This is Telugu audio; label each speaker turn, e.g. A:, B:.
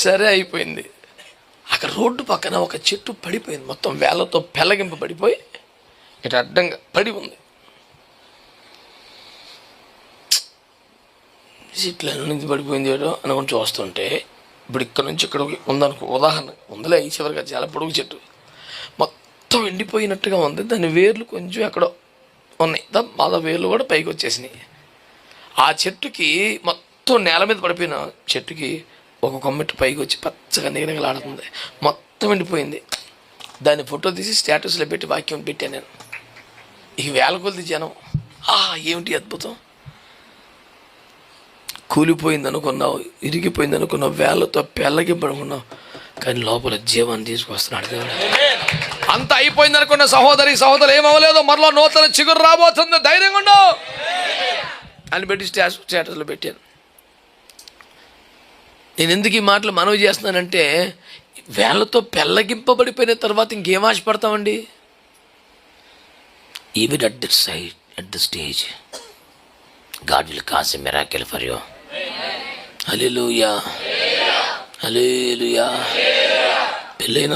A: సరే అయిపోయింది. అక్కడ రోడ్డు పక్కన ఒక చెట్టు పడిపోయింది, మొత్తం వేళ్ళతో పెళ్ళగింపబడిపోయి ఇటు అడ్డంగా పడి ఉంది. ఇట్లా నుంచి పడిపోయింది ఏటో అనుకుని చూస్తుంటే ఇప్పుడు ఇక్కడ నుంచి ఇక్కడ ఉందనుకో, ఉదాహరణ ఉందిలే, ఈ చివరిగా చాలా పొడుగు చెట్టు మొత్తం ఎండిపోయినట్టుగా ఉంది. దాని వేర్లు కొంచెం ఎక్కడో ఉన్నాయి, మళ్ళా వేర్లు కూడా పైకి వచ్చేసినాయి. ఆ చెట్టుకి మొత్తం నేల మీద పడిపోయిన చెట్టుకి ఒక కొమ్మెట్టు పైకి వచ్చి పచ్చగా నీగనిగలాడుతుంది, మొత్తం ఎండిపోయింది. దాన్ని ఫోటో తీసి స్టేటస్లో పెట్టి వాక్యం పెట్టాను నేను. ఈ వేల కొద్ది జనం ఏమిటి అద్భుతం, కూలిపోయింది అనుకున్నావు, ఇరిగిపోయింది అనుకున్నావు, వేళ్ళతో పెళ్ళగిపడుకున్నావు, కానీ లోపల జీవాన్ని తీసుకొస్తున్నాడు దేవుడు. అంత అయిపోయింది అనుకున్న సహోదరి సహోదరు ఏమవ్వలేదు, మరలా నూతన చిగురు రాబోతుంది, ధైర్యంగా ఉండవు అని పెట్టి స్టేటస్లో పెట్టాను. నేను ఎందుకు ఈ మాటలు మనవి చేస్తున్నానంటే, వేళ్ళతో పెళ్ళగింపబడిపోయిన తర్వాత ఇంకేం ఆశపడతామండి? Even at the stage God will cause a miracle for you. Hallelujah. Hallelujah.